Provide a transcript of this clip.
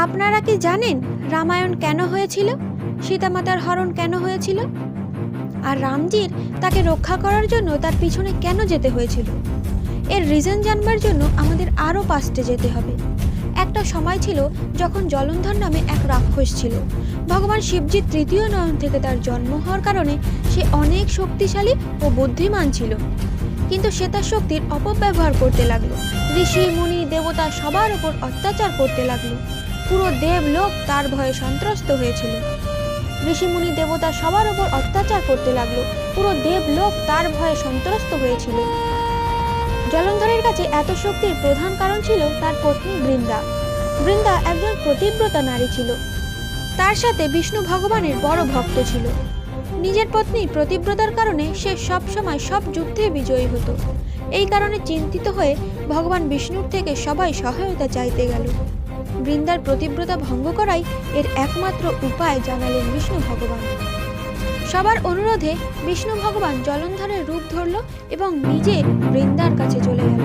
আপনারা কি জানেন রামায়ণ কেন হয়েছিল? সীতামাতার হরণ কেন হয়েছিল? আর রামজির তাকে রক্ষা করার জন্য তার পিছনে কেন যেতে হয়েছিল? এর রিজন জানবার জন্য আমাদের আরও পাস্টে যেতে হবে। একটা সময় ছিল যখন জলন্ধর নামে এক রাক্ষস ছিল। ভগবান শিবজির তৃতীয় নয়ন থেকে তার জন্ম হওয়ার কারণে সে অনেক শক্তিশালী ও বুদ্ধিমান ছিল, কিন্তু সে তার শক্তির অপব্যবহার করতে লাগলো। ঋষি মুনি দেবতা সবার উপর অত্যাচার করতে লাগলো। পুরো দেবলোক তার ভয়ে সন্ত্রস্ত হয়েছিল। ঋষি মুনি দেবতা সবার উপর অত্যাচার করতে লাগলো। পুরো দেবলোক তার ভয়ে সন্ত্রস্ত হয়েছিল। জলন্ধরের কাছে এত শক্তির প্রধান কারণ ছিল তার পত্নী বৃন্দা। বৃন্দা একজন পতিব্রতা নারী ছিল। তার সাথে বিষ্ণু ভগবানের বড় ভক্ত ছিল। নিজের পত্নীর পতিব্রতার কারণে সে সব সময় সব যুদ্ধে বিজয়ী হতো। এই কারণে চিন্তিত হয়ে ভগবান বিষ্ণুর থেকে সবাই সহায়তা চাইতে গেল। বৃন্দার পতিব্রতা ভঙ্গ করাই এর একমাত্র উপায় জানালেন বিষ্ণু ভগবান। সবার অনুরোধে বিষ্ণু ভগবান জলন্ধরের রূপ ধরল এবং নিজে বৃন্দার কাছে চলে গেল।